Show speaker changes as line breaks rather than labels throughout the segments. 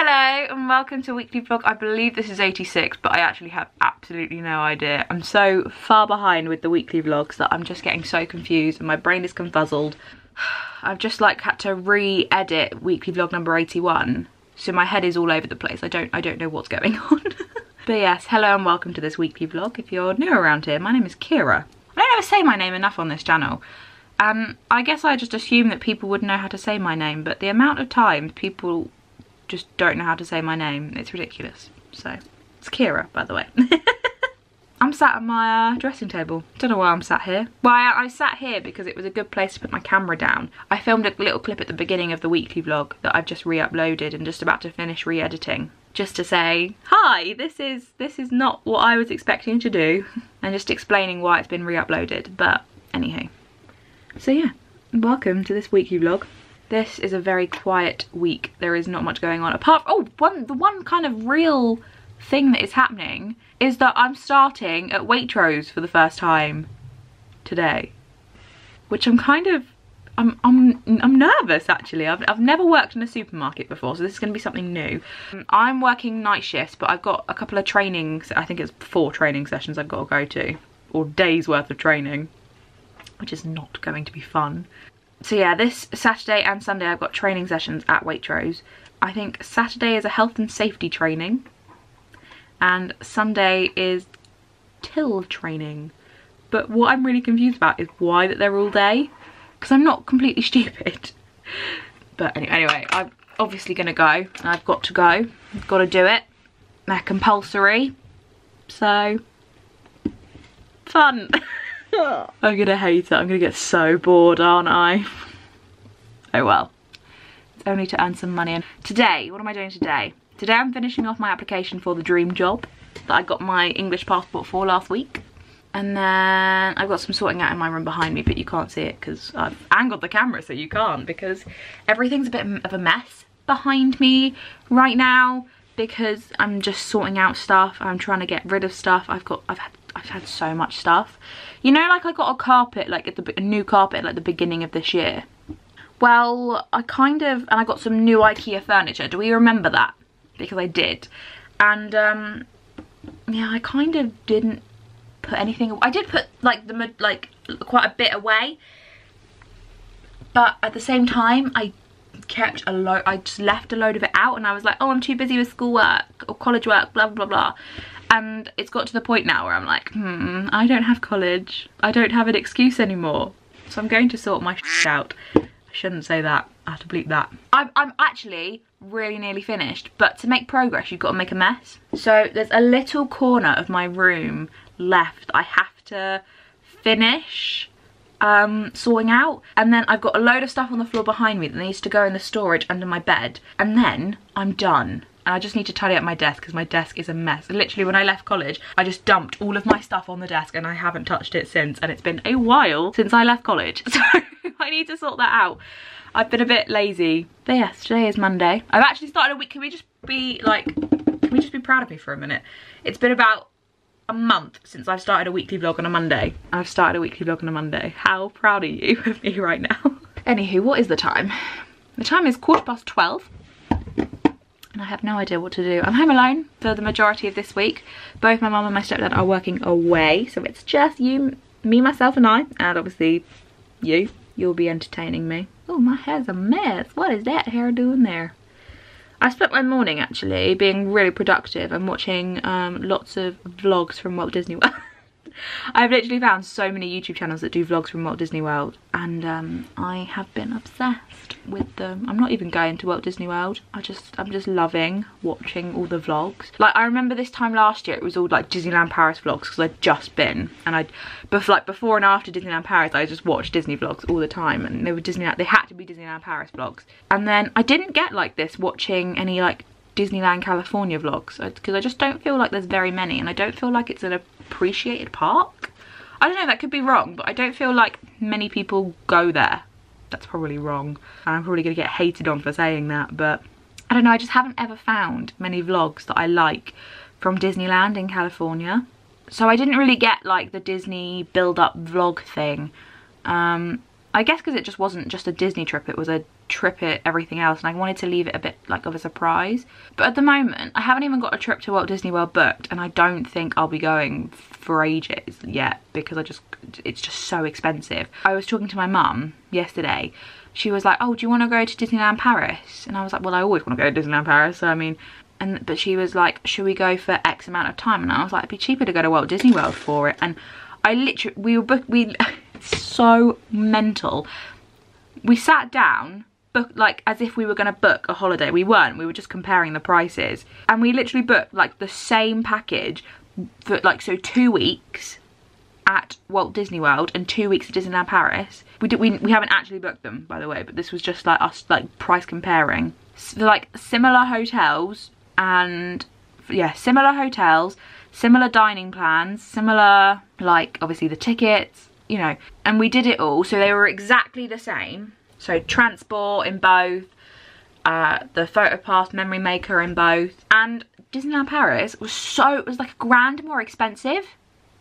Hello and welcome to a weekly vlog. I believe this is 86, but I actually have absolutely no idea. I'm so far behind with the weekly vlogs that I'm just getting so confused and my brain is confuzzled. I've just had to re-edit weekly vlog number 81, so my head is all over the place. I don't know what's going on. But yes, hello and welcome to this weekly vlog. If you're new around here, my name is Ciara. I don't ever say my name enough on this channel. I guess I just assume that people would know how to say my name, but the amount of times people just don't know how to say my name, it's ridiculous. So, it's Ciara, by the way. I'm sat at my dressing table. Don't know why I'm sat here. Well, I sat here because it was a good place to put my camera down. I filmed a little clip at the beginning of the weekly vlog that I've just re-uploaded and just about to finish re-editing. Just to say, hi, this is not what I was expecting to do. And just explaining why it's been re-uploaded. But, anywho. So yeah, welcome to this weekly vlog. This is a very quiet week. There is not much going on apart from, the one kind of real thing that is happening is that I'm starting at Waitrose for the first time today, which I'm kind of, I'm nervous actually. I've never worked in a supermarket before, so this is going to be something new. I'm working night shifts, but I've got a couple of trainings. I think it's 4 training sessions I've got to go to, or days worth of training, which is not going to be fun. So yeah, this Saturday and Sunday I've got training sessions at Waitrose. I think Saturday is a health and safety training and Sunday is till training. But what I'm really confused about is why that they're all day, because I'm not completely stupid. But anyway, I'm obviously going to go. I've got to go. I've got to do it. They're compulsory. So, fun. I'm gonna hate it. I'm gonna get so bored, aren't I? Oh well. It's only to earn some money. And today, what am I doing today? Today I'm finishing off my application for the dream job that I got my English passport for last week. And then I've got some sorting out in my room behind me, but you can't see it because I've angled the camera so you can't, because everything's a bit of a mess behind me right now because I'm just sorting out stuff. I'm trying to get rid of stuff. I've had so much stuff. You know, like I got a carpet, like a new carpet, like the beginning of this year. Well, and I got some new IKEA furniture. Do we remember that? Because I did. And yeah, I kind of didn't put anything. I did put like quite a bit away, but at the same time, I kept a load. I just left a load of it out, and I was like, oh, I'm too busy with schoolwork or college work, blah blah blah. And it's got to the point now where I'm like, I don't have college. I don't have an excuse anymore. So I'm going to sort my shit out. I shouldn't say that. I have to bleep that. I'm actually really nearly finished. But to make progress, you've got to make a mess. So there's a little corner of my room left I have to finish sorting out. And then I've got a load of stuff on the floor behind me that needs to go in the storage under my bed. And then I'm done. And I just need to tidy up my desk because my desk is a mess. Literally, when I left college, I just dumped all of my stuff on the desk and I haven't touched it since. And it's been a while since I left college. So I need to sort that out. I've been a bit lazy. But yes, today is Monday. I've actually started a week. Can we just be proud of me for a minute? It's been about a month since I've started a weekly vlog on a Monday. I've started a weekly vlog on a Monday. How proud are you of me right now? Anywho, what is the time? The time is 12:15. And I have no idea what to do. I'm home alone for the majority of this week. Both my mum and my stepdad are working away, so it's just me, myself and I, and obviously you'll be entertaining me. Oh, my hair's a mess. What is that hair doing there? I spent my morning actually being really productive and watching lots of vlogs from Walt Disney World. I've literally found so many YouTube channels that do vlogs from Walt Disney World, and I have been obsessed with them. I'm not even going to Walt Disney World. I'm just loving watching all the vlogs. Like, I remember this time last year, it was all like Disneyland Paris vlogs because I'd just been, and before and after Disneyland Paris, I just watched Disney vlogs all the time, and they had to be Disneyland Paris vlogs. And then I didn't get like this watching any like Disneyland California vlogs because I just don't feel like there's very many, and I don't feel like it's an appreciated park. I don't know, that could be wrong, but I don't feel like many people go there. That's probably wrong, and I'm probably gonna get hated on for saying that, but I don't know, I just haven't ever found many vlogs that I like from Disneyland in California. So I didn't really get like the Disney build-up vlog thing. I guess because it just wasn't just a Disney trip, it was a trip it, everything else, and I wanted to leave it a bit like of a surprise. But at the moment I haven't even got a trip to Walt Disney World booked, and I don't think I'll be going for ages yet because it's just so expensive. I was talking to my mum yesterday. She was like, oh, do you want to go to Disneyland Paris? And I was like, well, I always want to go to Disneyland Paris, so I mean, but she was like, should we go for X amount of time? And I was like, it'd be cheaper to go to Walt Disney World for it. And I literally, it's so mental. We sat down, booked like as if we were going to book a holiday. We weren't, we were just comparing the prices. And we literally booked like the same package for like, so 2 weeks at Walt Disney World and 2 weeks at Disneyland Paris. We haven't actually booked them, by the way, but this was just like us like price comparing. So, like similar hotels and yeah, similar hotels, similar dining plans, similar like obviously the tickets, you know, and we did it all, so they were exactly the same. So transport in both, the photo pass, memory maker in both, and Disneyland Paris was it was like £1,000 more expensive.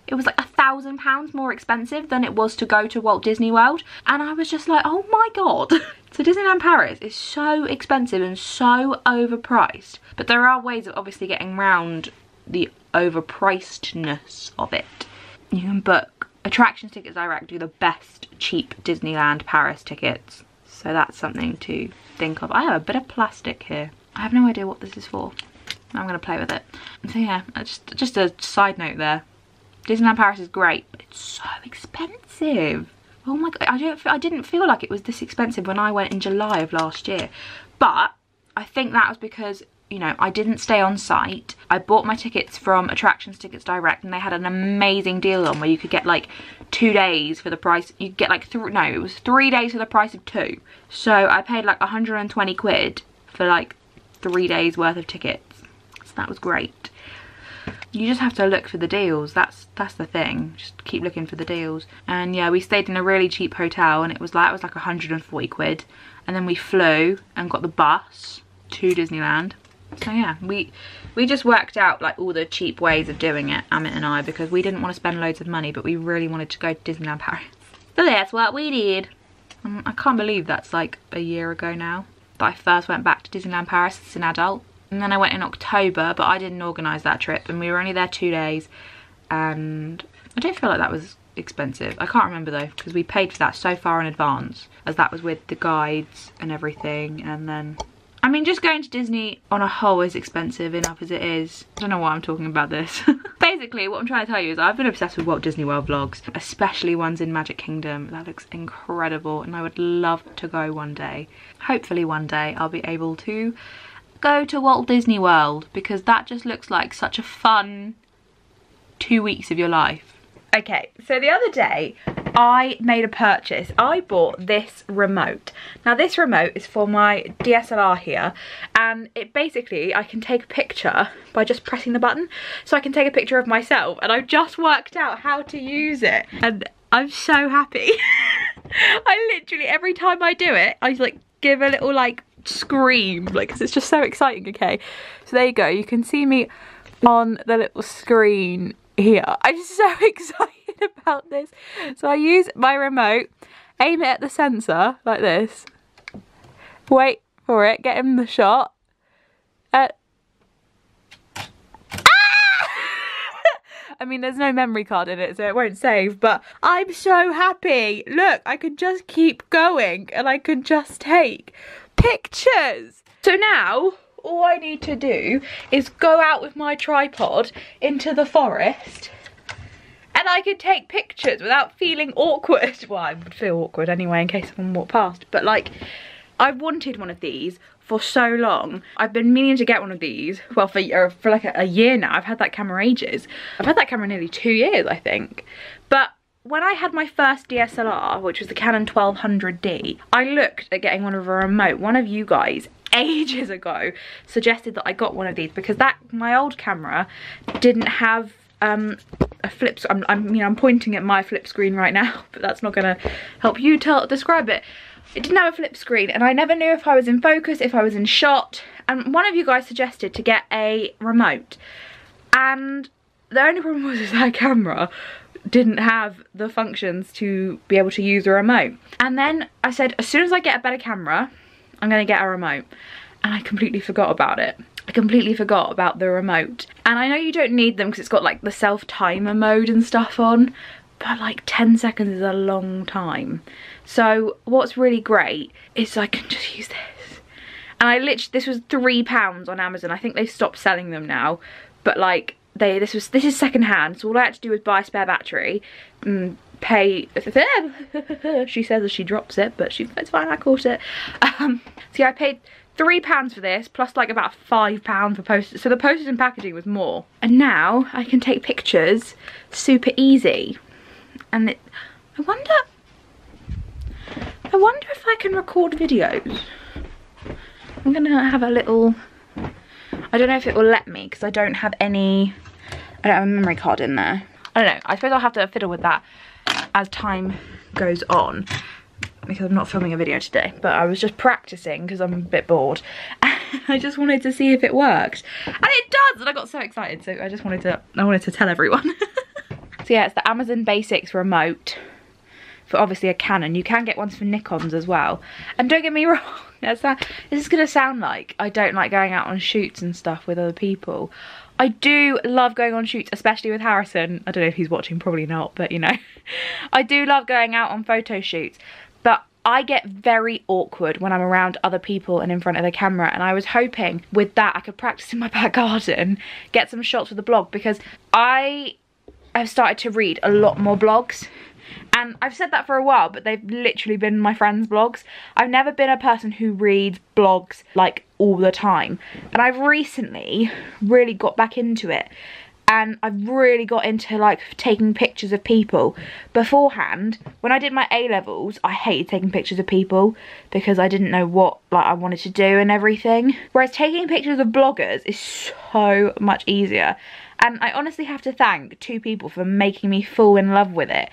It was like £1,000 more expensive than it was to go to Walt Disney World. And I was just like, oh my God. So Disneyland Paris is so expensive and so overpriced. But there are ways of obviously getting around the overpricedness of it. You can book attractions tickets direct, do the best cheap Disneyland Paris tickets. So that's something to think of. I have a bit of plastic here. I have no idea what this is for. I'm going to play with it. So yeah, just a side note there. Disneyland Paris is great, but it's so expensive. Oh my God, I didn't feel like it was this expensive when I went in July of last year. But I think that was because, you know, I didn't stay on site. I bought my tickets from Attractions Tickets Direct, and they had an amazing deal on where you could get like 2 days for the price. You could get like, it was 3 days for the price of 2. So I paid like 120 quid for like 3 days worth of tickets. So that was great. You just have to look for the deals. That's the thing. Just keep looking for the deals. And yeah, we stayed in a really cheap hotel, and it was like 140 quid. And then we flew and got the bus to Disneyland. So yeah, we just worked out like all the cheap ways of doing it, Amit and I, because we didn't want to spend loads of money, but we really wanted to go to Disneyland Paris. So that's what we did. I can't believe that's like a year ago now that I first went back to Disneyland Paris as an adult. And then I went in October, but I didn't organise that trip, and we were only there 2 days, and I don't feel like that was expensive. I can't remember though, because we paid for that so far in advance, as that was with the guides and everything. And then, I mean, just going to Disney on a whole is expensive enough as it is. I don't know why I'm talking about this. Basically, what I'm trying to tell you is I've been obsessed with Walt Disney World vlogs, especially ones in Magic Kingdom. That looks incredible, and I would love to go one day. Hopefully one day I'll be able to go to Walt Disney World, because that just looks like such a fun 2 weeks of your life. Okay, so the other day I made a purchase. I bought this remote. Now this remote is for my DSLR here, and it basically, I can take a picture by just pressing the button. So I can take a picture of myself, and I've just worked out how to use it, and I'm so happy. I literally, every time I do it, I like give a little like scream, like, because it's just so exciting. Okay, so there you go, you can see me on the little screen here. I'm so excited about this. So I use my remote, aim it at the sensor like this, wait for it, get in the shot, I mean, there's no memory card in it, so it won't save, but I'm so happy. Look, I could just keep going, and I could just take pictures. So now all I need to do is go out with my tripod into the forest, and I could take pictures without feeling awkward. Well, I would feel awkward anyway in case someone walked past, but like, I've wanted one of these for so long. I've been meaning to get one of these, well, for like a year now. I've had that camera ages. I've had that camera nearly 2 years, I think. But when I had my first DSLR, which was the Canon 1200D, I looked at getting one of a remote. One of you guys ages ago suggested that I got one of these, because my old camera didn't have a flip. I'm pointing at my flip screen right now, but that's not gonna help you describe it. It didn't have a flip screen, and I never knew if I was in focus, if I was in shot, and one of you guys suggested to get a remote, and the only problem was that camera didn't have the functions to be able to use the remote. And then I said, as soon as I get a better camera, I'm gonna get a remote. And I completely forgot about it. I completely forgot about the remote. And I know you don't need them because it's got like the self-timer mode and stuff on, but like 10 seconds is a long time. So what's really great is I can just use this. And I literally, this was £3 on Amazon. I think they've stopped selling them now, but like this is secondhand. So all I had to do was buy a spare battery, pay, she says as she drops it, but it's fine, I caught it. So yeah, I paid £3 for this, plus like about £5 for postage. So the postage and packaging was more. And now I can take pictures super easy. And I wonder if I can record videos. I'm gonna have a little, I don't know if it will let me because I don't have a memory card in there. I don't know, I suppose I'll have to fiddle with that as time goes on, because I'm not filming a video today, but I was just practicing because I'm a bit bored. I just wanted to see if it worked, and it does, and I got so excited, so I wanted to tell everyone. So yeah, it's the Amazon Basics remote for obviously a Canon. You can get ones for Nikons as well. And don't get me wrong, this is gonna sound like I don't like going out on shoots and stuff with other people. I do love going on shoots, especially with Harrison. I don't know if he's watching, probably not, but you know. I do love going out on photo shoots, but I get very awkward when I'm around other people and in front of the camera, and I was hoping with that I could practice in my back garden, get some shots for the blog, because I have started to read a lot more blogs. And I've said that for a while, but they've literally been my friends' blogs. I've never been a person who reads blogs like all the time. And I've recently really got back into it. And I've really got into like taking pictures of people. Beforehand, when I did my A-levels, I hated taking pictures of people because I didn't know what like I wanted to do and everything. Whereas taking pictures of bloggers is so much easier. And I honestly have to thank 2 people for making me fall in love with it.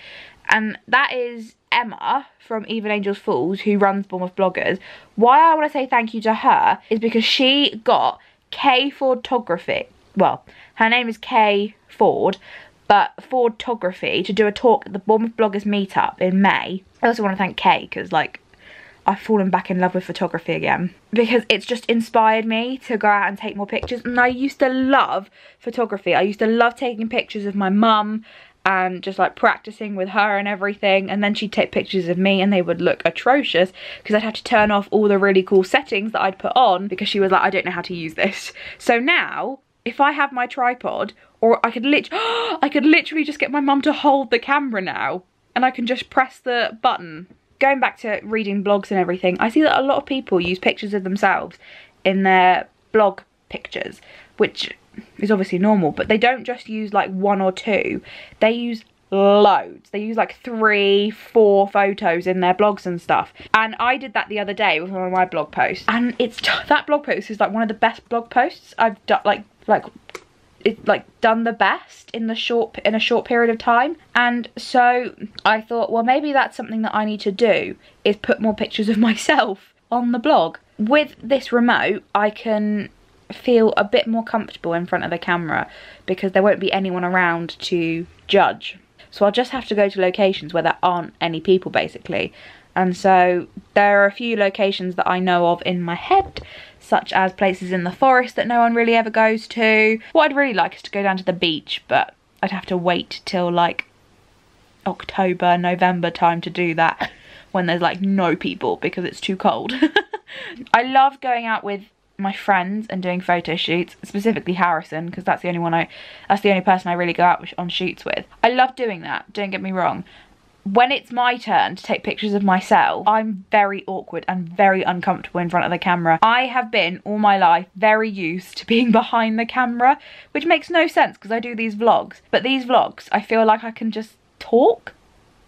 And that is Emma from Even Angels Falls, who runs Bournemouth Bloggers. Why I want to say thank you to her is because she got K Fordography. Well, her name is Kay Ford, but Fordography, to do a talk at the Bournemouth Bloggers meetup in May. I also want to thank Kay because like I've fallen back in love with photography again, because it's just inspired me to go out and take more pictures. And I used to love photography. I used to love taking pictures of my mum and just like practicing with her and everything, and then she'd take pictures of me and they would look atrocious because I'd have to turn off all the really cool settings that I'd put on because she was like, I don't know how to use this. So now if I have my tripod, or I could literally just get my mum to hold the camera now and I can just press the button. Going back to reading blogs and everything, I see that a lot of people use pictures of themselves in their blog pictures, which is obviously normal, but they don't just use like 1 or 2, they use loads. They use like 3, 4 photos in their blogs and stuff. And I did that the other day with one of my blog posts, and that blog post is like one of the best blog posts I've done, done the best in a short period of time. And so I thought, well, maybe that's something that I need to do, is put more pictures of myself on the blog. With this remote, I can feel a bit more comfortable in front of the camera because there won't be anyone around to judge. So I'll just have to go to locations where there aren't any people, basically. And so there are a few locations that I know of in my head, such as places in the forest that no one really ever goes to. What I'd really like is to go down to the beach, but I'd have to wait till like October, November time to do that, when there's like no people because it's too cold. I love going out with my friends and doing photo shoots, specifically Harrison, because that's the only person I really go out on shoots with. I love doing that, don't get me wrong. When it's my turn to take pictures of myself, I'm very awkward and very uncomfortable in front of the camera. I have been all my life very used to being behind the camera, which makes no sense because I do these vlogs. But these vlogs, I feel like I can just talk,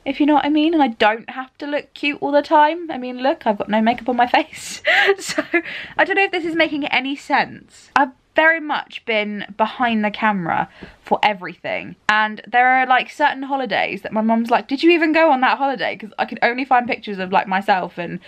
if you know what I mean, and I don't have to look cute all the time. I mean, look, I've got no makeup on my face. So I don't know if this is making any sense. I've very much been behind the camera for everything, and there are like certain holidays that my mum's like, did you even go on that holiday? Because I could only find pictures of like myself, and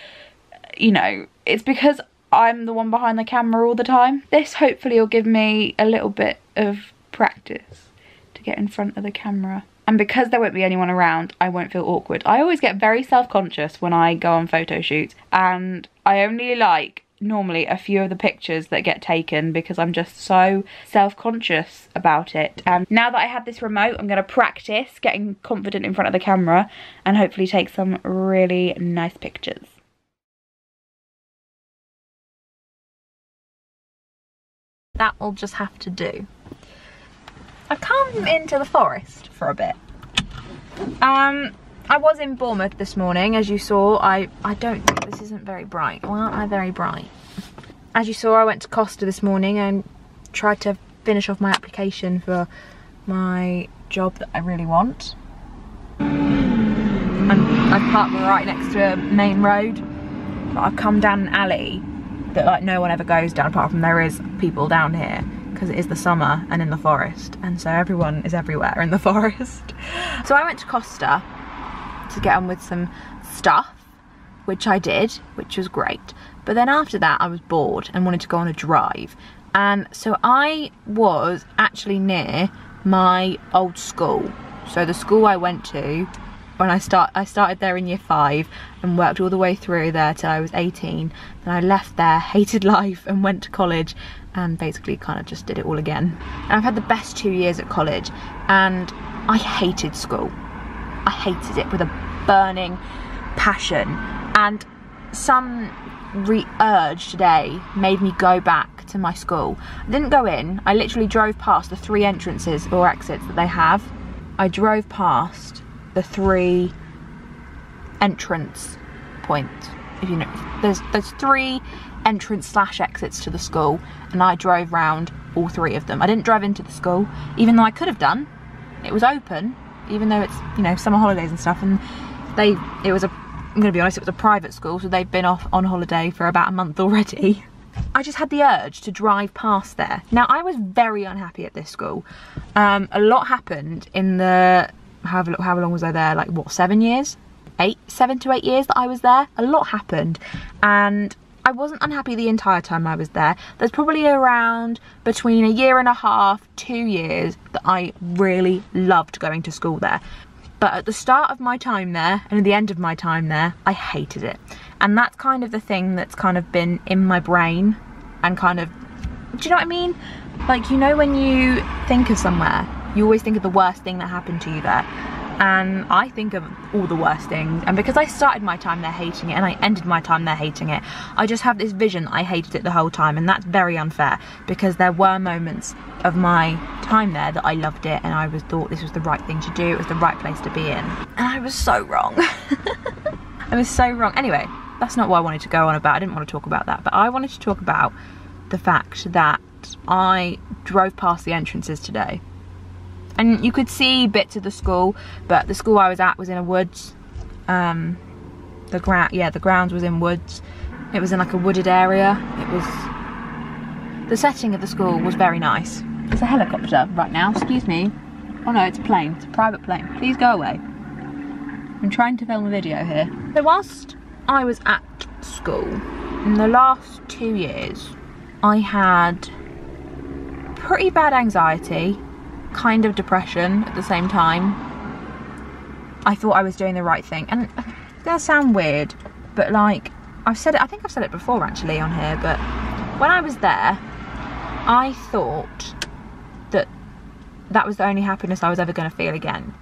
you know, it's because I'm the one behind the camera all the time. This hopefully will give me a little bit of practice to get in front of the camera And because there won't be anyone around, I won't feel awkward. I always get very self-conscious when I go on photo shoots, and I only like normally a few of the pictures that get taken because I'm just so self-conscious about it. And now that I have this remote, I'm going to practice getting confident in front of the camera and hopefully take some really nice pictures. That will just have to do. I've come into the forest for a bit. I was in Bournemouth this morning, as you saw. I don't think this isn't very bright. Why aren't I very bright? As you saw, I went to Costa this morning and tried to finish off my application for my job that I really want. I've parked right next to a main road, but I've come down an alley that like no one ever goes down, apart from there is people down here because it is the summer and in the forest, and so everyone is everywhere in the forest. So I went to Costa to get on with some stuff, which I did, which was great. But then after that I was bored and wanted to go on a drive, and so I was actually near my old school. So the school I went to when I started there in year 5 and worked all the way through there till I was 18. Then I left there, hated life, and went to college and basically kind of just did it all again. And I've had the best 2 years at college, and I hated school. I hated it with a burning passion, and some urge today made me go back to my school. I didn't go in, I literally drove past the 3 entrances or exits that they have. I drove past the 3 entrance points. If you know, there's 3 entrance / exits to the school, and I drove round all 3 of them. I didn't drive into the school, even though I could have done. It was open, even though it's, you know, summer holidays and stuff, and I'm gonna be honest, it was a private school, so they've been off on holiday for about a month already. I just had the urge to drive past there. Now, I was very unhappy at this school. A lot happened in the, however long was I there, like what, 7 years? 7 to 8 years that I was there. A lot happened, and I wasn't unhappy the entire time I was there. There's probably around between 1.5 years, 2 years that I really loved going to school there. But at the start of my time there and at the end of my time there, I hated it. And that's kind of the thing that's kind of been in my brain and kind of, do you know what I mean? Like, you know, when you think of somewhere, you always think of the worst thing that happened to you there. And I think of all the worst things, and because I started my time there hating it and I ended my time there hating it, I just have this vision that I hated it the whole time, and that's very unfair, because there were moments of my time there that I loved it and I thought this was the right thing to do, it was the right place to be in, and I was so wrong. I was so wrong. Anyway, that's not what I wanted to go on about. I didn't want to talk about that, but I wanted to talk about the fact that I drove past the entrances today. And you could see bits of the school, but the school I was at was in a woods. The grounds was in woods. It was in like a wooded area. The setting of the school was very nice. There's a helicopter right now, excuse me. Oh no, it's a plane, it's a private plane. Please go away. I'm trying to film a video here. So whilst I was at school, in the last 2 years, I had pretty bad anxiety, kind of depression at the same time. I thought I was doing the right thing, and it's gonna sound weird, but like I've said it, I think I've said it before actually on here, but when I was there, I thought that that was the only happiness I was ever going to feel again.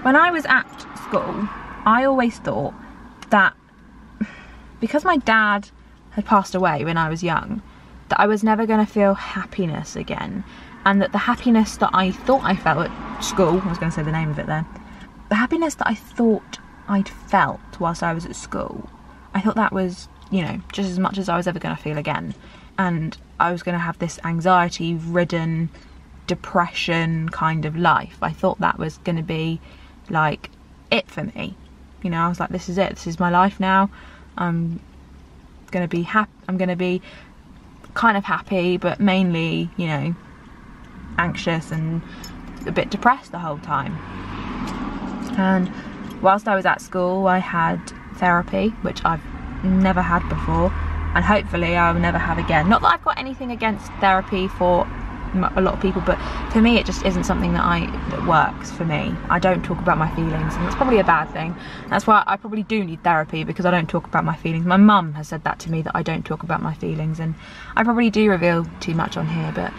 When I was at school, I always thought that because my dad had passed away when I was young, that I was never going to feel happiness again. And that the happiness that I thought I felt at school, I was going to say the name of it then, the happiness that I thought I'd felt whilst I was at school, I thought that was, you know, just as much as I was ever going to feel again. And I was going to have this anxiety-ridden, depression kind of life. I thought that was going to be, like, it for me. You know, I was like, this is it. This is my life now. I'm going to be happy. I'm going to be kind of happy, but mainly, you know, anxious and a bit depressed the whole time. And whilst I was at school, I had therapy, which I've never had before, and hopefully I will never have again. Not that I've got anything against therapy for a lot of people, but for me it just isn't something that works for me. I don't talk about my feelings, and that's probably a bad thing. That's why I probably do need therapy, because I don't talk about my feelings. My mum has said that to me, that I don't talk about my feelings, and I probably do reveal too much on here, but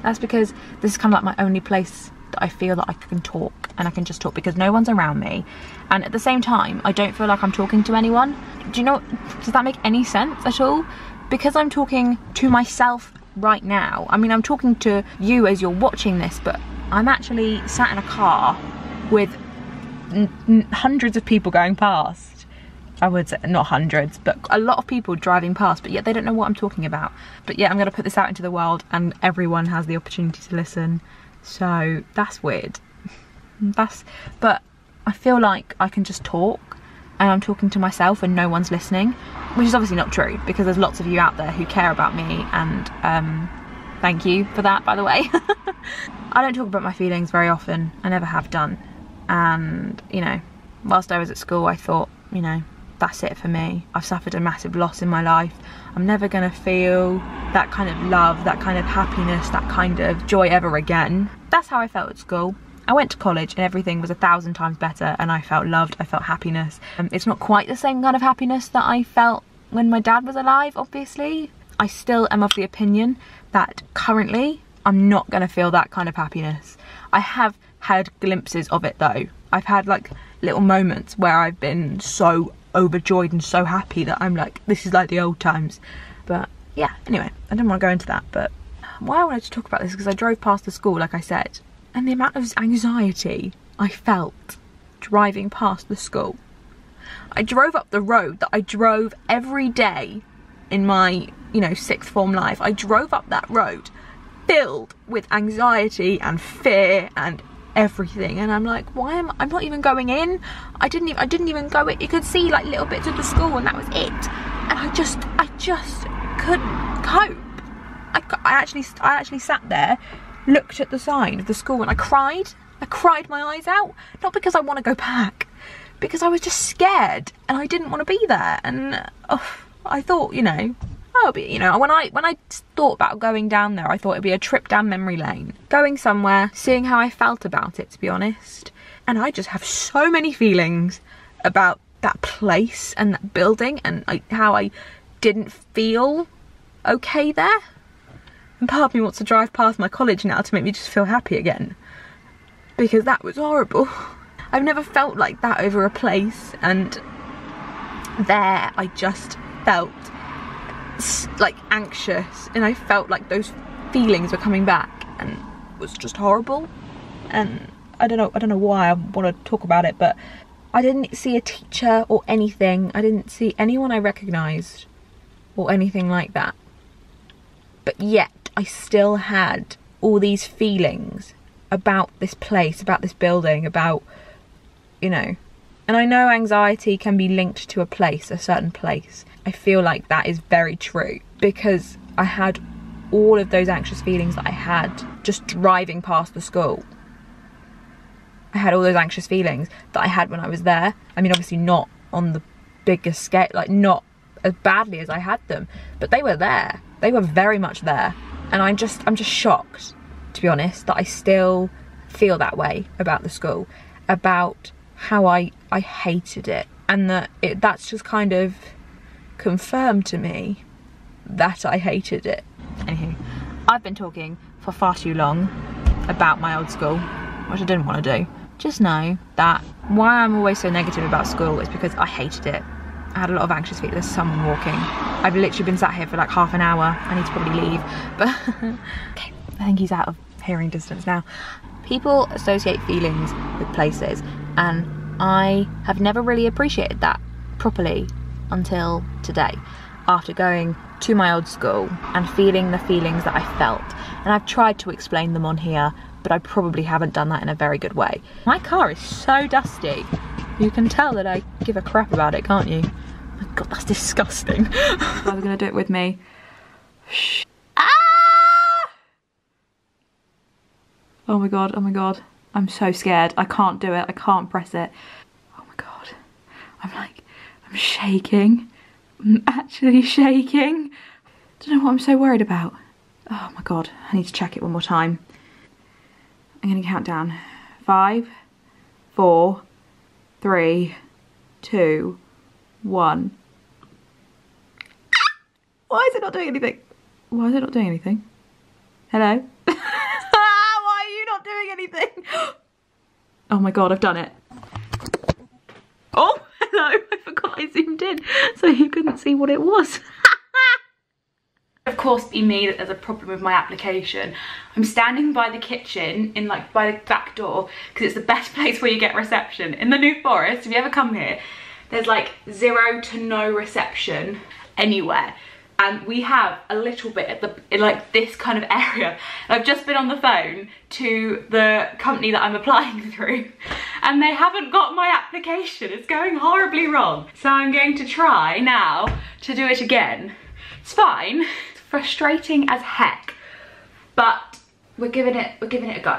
that's because this is kind of like my only place that I feel that I can talk, and I can just talk because no one's around me, and at the same time I don't feel like I'm talking to anyone. Do you know, does that make any sense at all? Because I'm talking to myself right now. I mean, I'm talking to you as you're watching this, but I'm actually sat in a car with hundreds of people going past. I would say not hundreds, but a lot of people driving past, but yet they don't know what I'm talking about. But yeah, I'm going to put this out into the world and everyone has the opportunity to listen. So that's weird. But I feel like I can just talk, and I'm talking to myself and no one's listening, which is obviously not true, because there's lots of you out there who care about me, and thank you for that, by the way. I don't talk about my feelings very often. I never have done. And, you know, whilst I was at school, I thought, you know, that's it for me. I've suffered a massive loss in my life. I'm never gonna feel that kind of love, that kind of happiness, that kind of joy ever again. That's how I felt at school. I went to college and everything was 1,000 times better, and I felt loved, I felt happiness. It's not quite the same kind of happiness that I felt when my dad was alive, obviously. I still am of the opinion that currently I'm not gonna feel that kind of happiness. I have had glimpses of it though. I've had like little moments where I've been so overjoyed and so happy that I'm like, this is like the old times. But yeah, anyway, I didn't want to go into that, but why I wanted to talk about this is because I drove past the school, like I said, and the amount of anxiety I felt driving past the school. I drove up the road that I drove every day in my, you know, sixth form life. I drove up that road filled with anxiety and fear and everything, and I'm like, why am I'm not even going in? I didn't even go in. You could see like little bits of the school, and that was it. And I just couldn't cope. I actually sat there, looked at the sign of the school, and I cried my eyes out, not because I want to go back, because I was just scared and I didn't want to be there. And I thought, you know, when I thought about going down there, I thought it'd be a trip down memory lane, going somewhere, seeing how I felt about it, to be honest. And I just have so many feelings about that place and that building, and how I didn't feel okay there. And part of me wants to drive past my college now to make me just feel happy again, because that was horrible. I've never felt like that over a place, and there I just felt like anxious, and I felt like those feelings were coming back, and it was just horrible. And I don't know why I want to talk about it, but I didn't see a teacher or anything. I didn't see anyone I recognised or anything like that, but yet I still had all these feelings about this place, about this building, about, you know. And I know anxiety can be linked to a place, a certain place. I feel like that is very true, because I had all of those anxious feelings that I had just driving past the school. I had all those anxious feelings that I had when I was there. I mean, obviously not on the biggest scale, like not as badly as I had them, but they were there. They were very much there. And I'm just shocked, to be honest, that I still feel that way about the school, about how I hated it, and that's just kind of confirmed to me that I hated it. Anywho, I've been talking for far too long about my old school, which I didn't want to do. Just know that why I'm always so negative about school is because I hated it. I had a lot of anxious feelings. There's someone walking. I've literally been sat here for like half an hour. I need to probably leave, but okay, I think he's out of hearing distance now. People associate feelings with places, and I have never really appreciated that properly until today, after going to my old school and feeling the feelings that I felt. And I've tried to explain them on here, but I probably haven't done that in a very good way. My car is so dusty. You can tell that I give a crap about it, can't you? Oh my God, that's disgusting. Are they gonna do it with me? Shh. Ah! Oh my God, oh my God. I'm so scared. I can't do it. I can't press it. Oh my God. I'm shaking. I'm actually shaking. I don't know what I'm so worried about. Oh my God, I need to check it one more time. I'm gonna count down. 5, 4, 3, 2, 1. Why is it not doing anything? Why is it not doing anything? Hello? Why are you not doing anything? Oh my God, I've done it. Oh, hello, I forgot I zoomed in so you couldn't see what it was. Of course, be me that there's a problem with my application. I'm standing by the kitchen in like by the back door because it's the best place where you get reception. In the New Forest, if you ever come here, there's like 0 to no reception anywhere. And we have a little bit at the, in like this kind of area. I've just been on the phone to the company that I'm applying through and they haven't got my application. It's going horribly wrong. So I'm going to try now to do it again. It's fine. It's frustrating as heck, but we're giving it a go.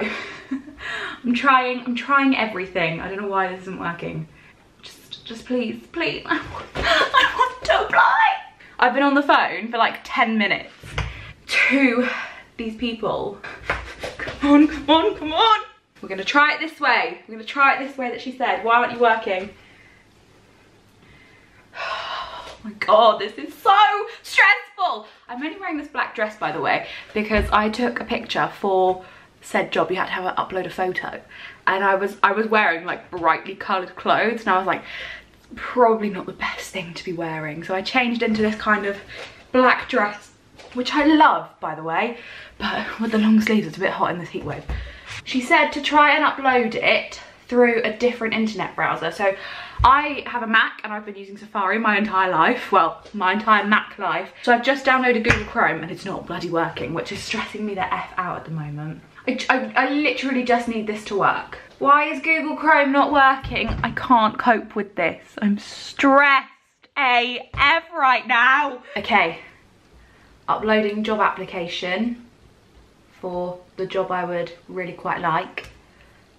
I'm trying everything. I don't know why this isn't working. Just please, I want to apply. I've been on the phone for like 10 minutes to these people. Come on. We're gonna try it this way. We're gonna try it this way that she said. Why aren't you working? Oh my God, this is so stressful. I'm only wearing this black dress, by the way, because I took a picture for said job. You had to have upload a photo. And I was wearing like brightly coloured clothes and I was like, probably not the best thing to be wearing, so I changed into this kind of black dress, which I love, by the way, but with the long sleeves it's a bit hot in this heat wave. She said to try and upload it through a different internet browser. So I have a Mac and I've been using Safari my entire life, well, my entire Mac life, so I've just downloaded Google Chrome and it's not bloody working, which is stressing me the F out at the moment. I literally just need this to work. Why is Google Chrome not working? I can't cope with this. I'm stressed AF right now. Okay, uploading job application for the job I would really quite like.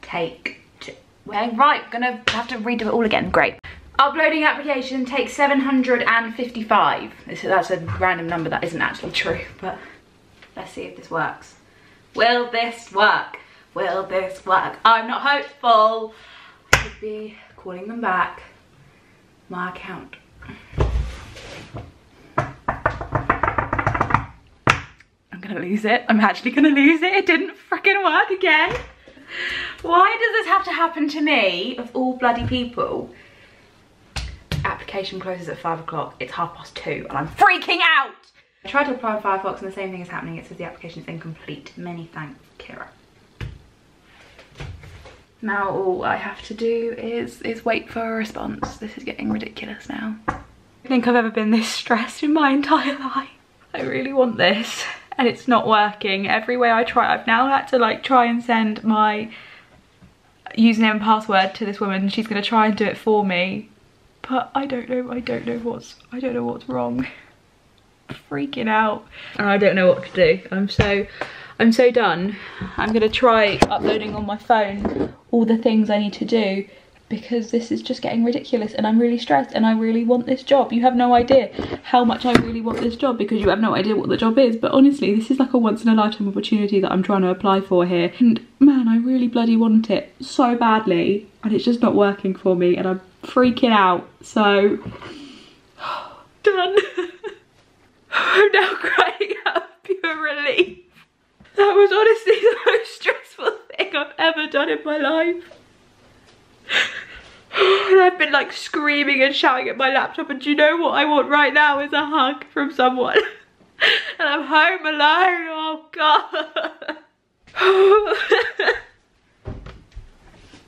Take 2. Okay, right, gonna have to redo it all again, great. Uploading application takes 755. That's a random number that isn't actually true, but let's see if this works. Will this work? Will this work? I'm not hopeful. I should be calling them back. My account. I'm gonna lose it. I'm actually gonna lose it. It didn't freaking work again. Why does this have to happen to me, of all bloody people? Application closes at 5 o'clock. It's 2:30 and I'm freaking out. I tried to apply on Firefox and the same thing is happening. It says the application is incomplete. Many thanks, Ciara. Now all I have to do is wait for a response. This is getting ridiculous now. I don't think I've ever been this stressed in my entire life. I really want this and it's not working. Every way I try, I've now had to like try and send my username and password to this woman. She's gonna try and do it for me, but I don't know what's wrong. I'm freaking out and I don't know what to do. I'm so done. I'm gonna try uploading on my phone all the things I need to do because this is just getting ridiculous and I'm really stressed and I really want this job. You have no idea how much I really want this job because you have no idea what the job is, but honestly this is like a once in a lifetime opportunity that I'm trying to apply for here and man, I really bloody want it so badly and it's just not working for me and I'm freaking out. So done. I'm now crying out of pure relief. That was honestly the most stressful thing I've ever done in my life. And I've been like screaming and shouting at my laptop and do you know what I want right now is a hug from someone. And I'm home alone, oh God.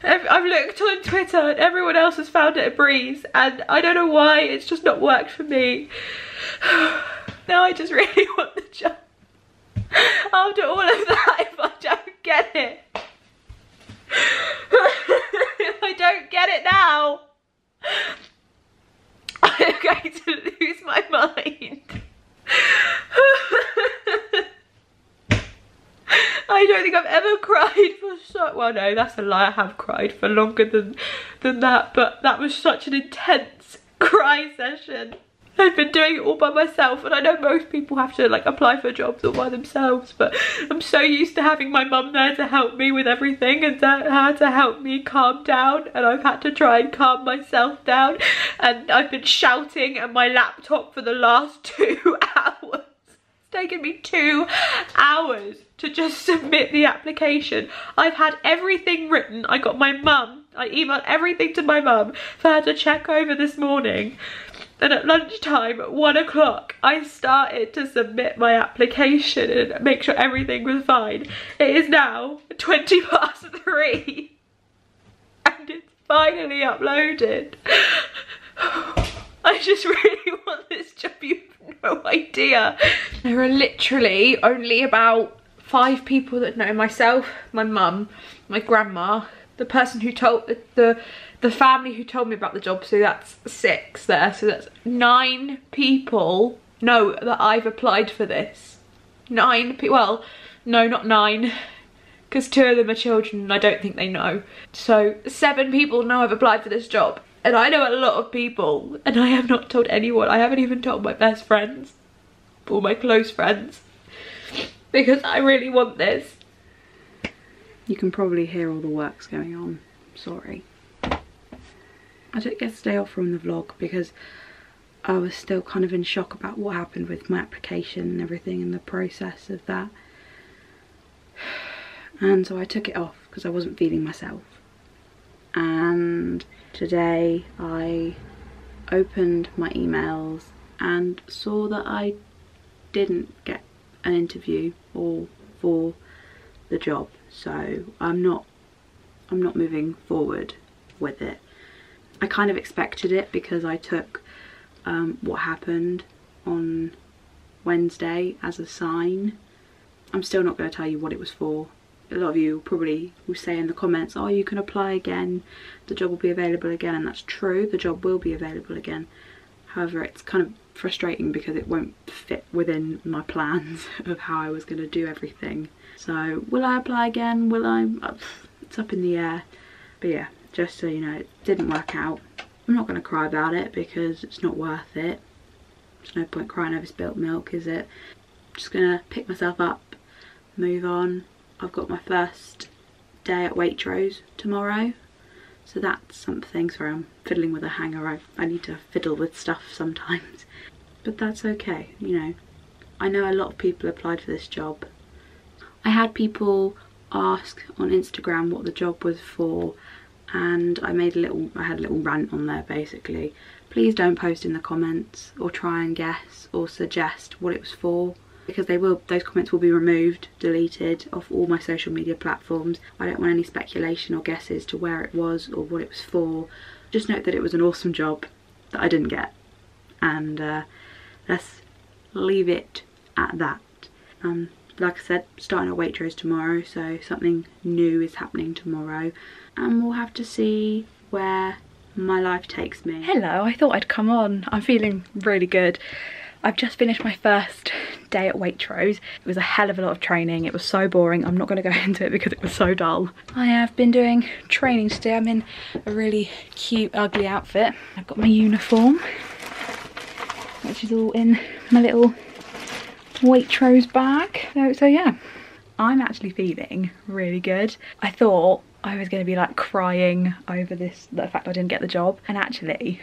I've looked on Twitter and everyone else has found it a breeze and I don't know why, it's just not worked for me. Now I just really want the job. After all of that, if I don't get it. If I don't get it now, I'm going to lose my mind. I don't think I've ever cried for so, well no, that's a lie, I have cried for longer than that, but that was such an intense cry session. I've been doing it all by myself, and I know most people have to like apply for jobs all by themselves, but I'm so used to having my mum there to help me with everything and her to help me calm down, and I've had to try and calm myself down, and I've been shouting at my laptop for the last 2 hours. It's taken me 2 hours to just submit the application. I've had everything written. I emailed everything to my mum for her to check over this morning. Then at lunchtime, at 1 o'clock, I started to submit my application and make sure everything was fine. It is now 20 past 3 and it's finally uploaded. I just really want this job, you have no idea. There are literally only about 5 people that know myself, my mum, my grandma, the person who told, the family who told me about the job, so that's 6 there, so that's 9 people know that I've applied for this. 9 people, well, no, not 9, because 2 of them are children and I don't think they know. So 7 people know I've applied for this job, and I know a lot of people, and I have not told anyone. I haven't even told my best friends or my close friends, because I really want this. You can probably hear all the works going on, sorry. I didn't get to stay off from the vlog because I was still kind of in shock about what happened with my application and everything and the process of that. And so I took it off because I wasn't feeling myself. And today I opened my emails and saw that I didn't get an interview or for the job. So I'm not moving forward with it. I kind of expected it because I took what happened on Wednesday as a sign. I'm still not going to tell you what it was for. A lot of you probably will say in the comments, oh, you can apply again, the job will be available again, and that's true, the job will be available again. However, it's kind of frustrating because it won't fit within my plans of how I was going to do everything. So will I apply again? Will I? It's up in the air. But yeah, just so you know, it didn't work out. I'm not going to cry about it because it's not worth it. There's no point crying over spilt milk, is it? I'm just going to pick myself up, move on. I've got my first day at Waitrose tomorrow. So that's something. Sorry, I'm fiddling with a hanger. I need to fiddle with stuff sometimes. But that's okay, you know. I know a lot of people applied for this job. I had people ask on Instagram what the job was for, and I had a little rant on there basically. Please don't post in the comments or try and guess or suggest what it was for, because those comments will be removed, deleted off all my social media platforms. I don't want any speculation or guesses to where it was or what it was for. Just note that it was an awesome job that I didn't get, and let's leave it at that. Like I said, starting at Waitrose tomorrow, so something new is happening tomorrow, and we'll have to see where my life takes me. Hello, I thought I'd come on. I'm feeling really good. I've just finished my first day at Waitrose. It was a hell of a lot of training. It was so boring. I'm not going to go into it because it was so dull. I have been doing training today. I'm in a really cute, ugly outfit. I've got my uniform, which is all in my little Waitrose bag. So yeah, I'm actually feeling really good. I thought I was going to be like crying over the fact I didn't get the job, and actually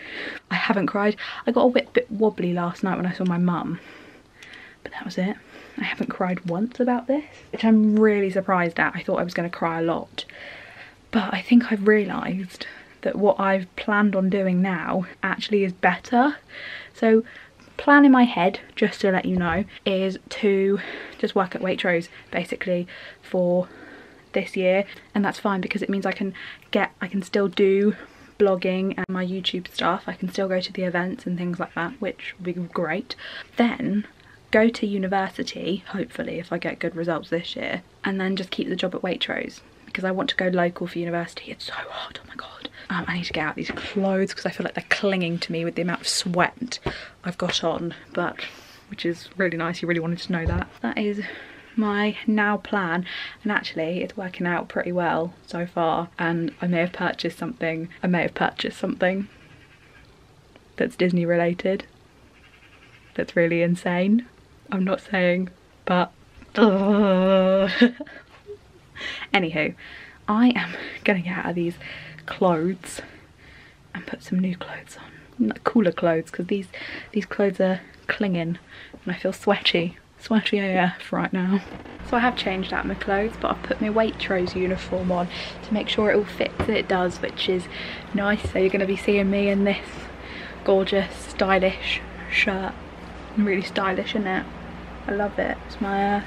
I haven't cried. I got a bit wobbly last night when I saw my mum, but that was it. I haven't cried once about this, which I'm really surprised at. I thought I was going to cry a lot, but I think I've realised that what I've planned on doing now actually is better. So plan in my head, just to let you know, is to just work at Waitrose basically for this year, and that's fine because it means I can still do blogging and my YouTube stuff. I can still go to the events and things like that, which would be great. Then go to university, hopefully if I get good results this year, and then just keep the job at Waitrose because I want to go local for university. It's so hot, oh my god. I need to get out these clothes because I feel like they're clinging to me with the amount of sweat I've got on, but which is really nice. You really wanted to know that. That is my now plan, and actually it's working out pretty well so far, and I may have purchased something that's Disney related. that's really insane. I'm not saying, but anywho, I am gonna get out of these clothes and put some new clothes on, like cooler clothes, because these clothes are clinging and I feel sweaty AF right now. So I have changed out my clothes, but I've put my Waitrose uniform on to make sure it all fits, and it does, which is nice. So you're going to be seeing me in this gorgeous, stylish shirt. Really stylish, isn't it? I love it. It's my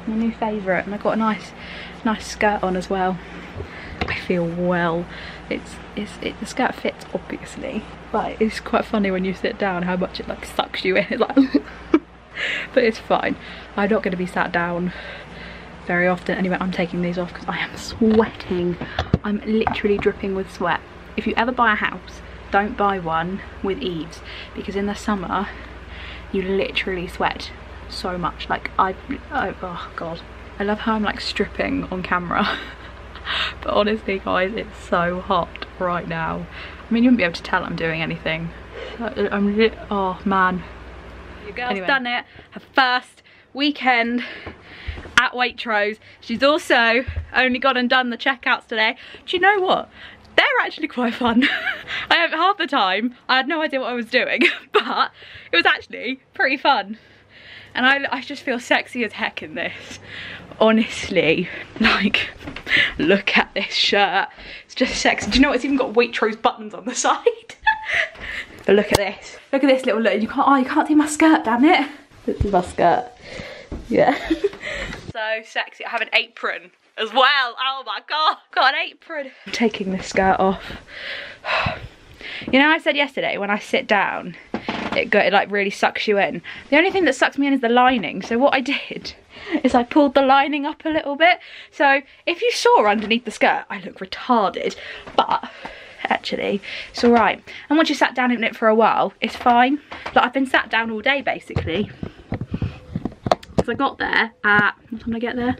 new favourite, and I've got a nice skirt on as well. I feel well. The skirt fits, obviously, but it's quite funny when you sit down how much it like sucks you in. It's like but it's fine. I'm not going to be sat down very often. Anyway, I'm taking these off because I am sweating. I'm literally dripping with sweat. If you ever buy a house, don't buy one with eaves, because in the summer you literally sweat so much. Like oh god, I love how I'm like stripping on camera. But honestly guys, it's so hot right now. I mean, you wouldn't be able to tell I'm doing anything. Oh man. Your girl's done it. Her first weekend at Waitrose. She's also only gone and done the checkouts today. Do you know what? They're actually quite fun. I have half the time I had no idea what I was doing, but it was actually pretty fun. And I just feel sexy as heck in this. Honestly, like, look at this shirt. It's just sexy. Do you know what? It's even got Waitrose buttons on the side. But look at this. Look at this little look. You can't see my skirt, damn it. This is my skirt. Yeah. So sexy. I have an apron as well. Oh my god. Got an apron. I'm taking this skirt off. You know, I said yesterday when I sit down, it like really sucks you in. The only thing that sucks me in is the lining. So what I did is I pulled the lining up a little bit. So if you saw underneath the skirt, I look retarded, but actually it's all right. And once you sat down in it for a while, it's fine. Like, I've been sat down all day basically, because I got there at, what time did I get there?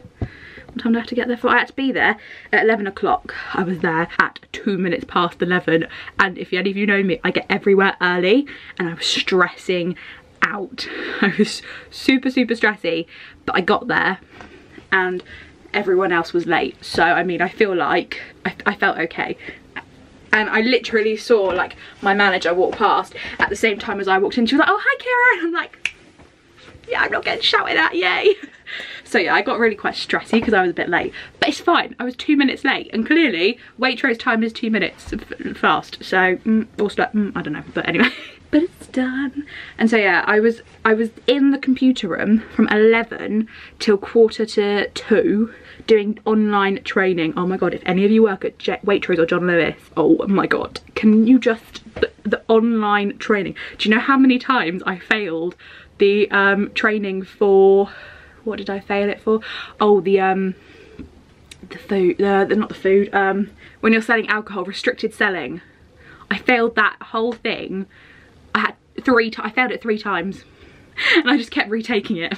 What time did I have to get there for? I had to be there at 11 o'clock. I was there at 2 minutes past 11, and if any of you know me, I get everywhere early, and I was stressing out. I was super stressy, but I got there and everyone else was late. So I mean, I feel like I felt okay. And I literally saw like my manager walk past at the same time as I walked in. She was like, oh hi Ciara, and I'm like, yeah, I'm not getting shouted at, yay. So yeah, I got really quite stressy because I was a bit late, but it's fine. I was 2 minutes late, and clearly Waitrose time is 2 minutes fast. So also I don't know, but anyway. But it's done. And so yeah, I was in the computer room from 11 till 1:45 doing online training. Oh my god, if any of you work at Waitrose or John Lewis, oh my god, can you just, the online training. Do you know how many times I failed the training for, what did I fail it for? Oh, the food, not the food, when you're selling alcohol, restricted selling. I failed that whole thing. I failed it 3 times, and I just kept retaking it.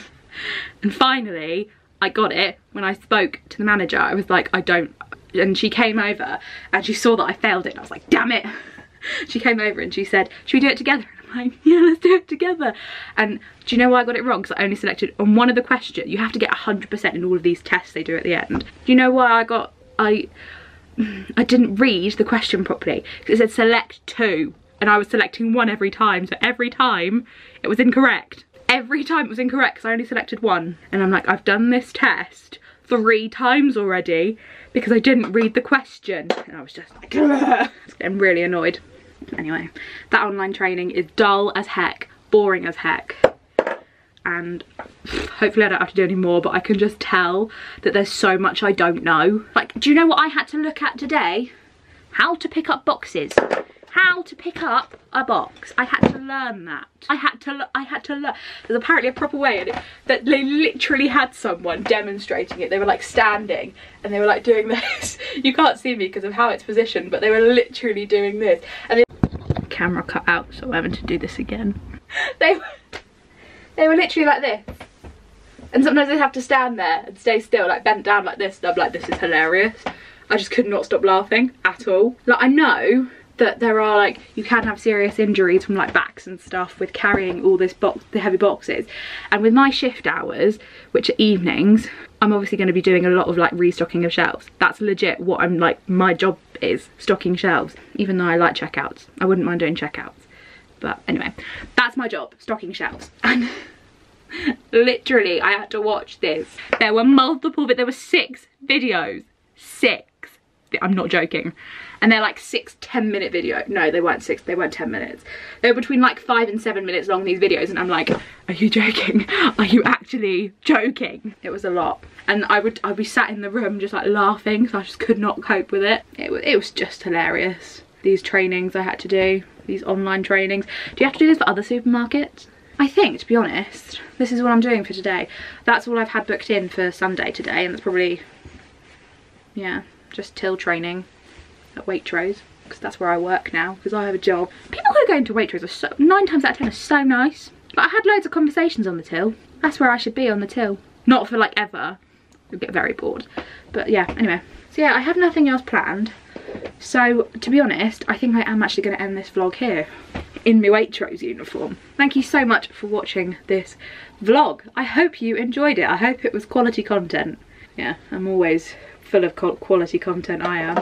And finally, I got it when I spoke to the manager. I was like, I don't, and she came over and she saw that I failed it, and I was like, damn it. She came over and she said, should we do it together? And I'm like, yeah, let's do it together. And do you know why I got it wrong? Because I only selected on one of the questions. You have to get 100% in all of these tests they do at the end. Do you know why I didn't read the question properly? Because it said select 2. And I was selecting 1 every time, so every time it was incorrect. Every time it was incorrect because I only selected 1. And I'm like, I've done this test 3 times already because I didn't read the question. And I was just like, ugh. I'm really annoyed. Anyway, that online training is dull as heck, boring as heck. And hopefully I don't have to do any more, but I can just tell that there's so much I don't know. Like, do you know what I had to look at today? How to pick up boxes. How to pick up a box. I had to learn that. I had to learn. There's apparently a proper way in it, that they literally had someone demonstrating it. They were like standing and they were like doing this. You can't see me because of how it's positioned, but they were literally doing this. And the camera cut out, so I'm having to do this again. They were literally like this. And sometimes they'd have to stand there and stay still, like bent down like this. And I'm like, this is hilarious. I just could not stop laughing at all. Like, I know that there are like, you can have serious injuries from like backs and stuff with carrying all this the heavy boxes. And with my shift hours, which are evenings, I'm obviously going to be doing a lot of like restocking of shelves. That's legit what I'm like, my job is stocking shelves, even though I like checkouts. I wouldn't mind doing checkouts, but anyway, that's my job, stocking shelves. And literally I had to watch this. There were multiple, but there were 6 videos. 6. I'm not joking. And they're like 6-10 minute video. No, they weren't 6, they weren't 10 minutes. They were between like 5 and 7 minutes long, these videos, and I'm like, are you joking? Are you actually joking? It was a lot. And I'd be sat in the room just like laughing, so I just could not cope with it. It was just hilarious. These trainings I had to do, these online trainings. Do you have to do this for other supermarkets? I think, to be honest, this is what I'm doing for today. That's all I've had booked in for Sunday today, and it's probably, yeah, just till training at Waitrose, because that's where I work now, because I have a job. People who go into Waitrose are so, 9 times out of 10 are so nice. Like, I had loads of conversations on the till. That's where I should be, on the till. Not for like ever. You'll get very bored. But yeah, anyway. So yeah, I have nothing else planned. So to be honest, I think I am actually going to end this vlog here in my Waitrose uniform. Thank you so much for watching this vlog. I hope you enjoyed it. I hope it was quality content. Yeah, I'm always full of quality content, I am.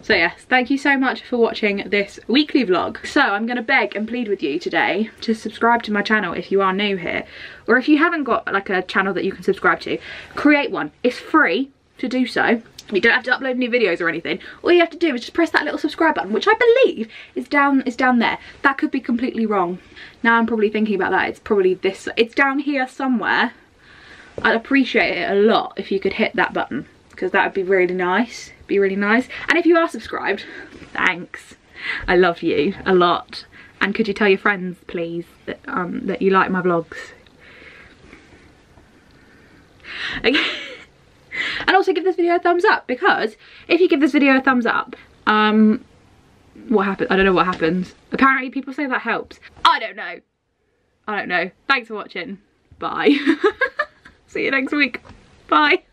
So yes, thank you so much for watching this weekly vlog. So I'm going to beg and plead with you today to subscribe to my channel if you are new here. Or if you haven't got like a channel that you can subscribe to, create one. It's free to do so. You don't have to upload any videos or anything. All you have to do is just press that little subscribe button, which I believe is down there. That could be completely wrong. Now I'm probably thinking about that. It's probably this. It's down here somewhere. I'd appreciate it a lot if you could hit that button, because that would be really nice. Be really nice. And if you are subscribed, thanks. I love you a lot. And could you tell your friends, please, that that you like my vlogs? Okay. And also give this video a thumbs up, because if you give this video a thumbs up, what happens? I don't know what happens. Apparently people say that helps. I don't know. I don't know. Thanks for watching. Bye. See you next week. Bye.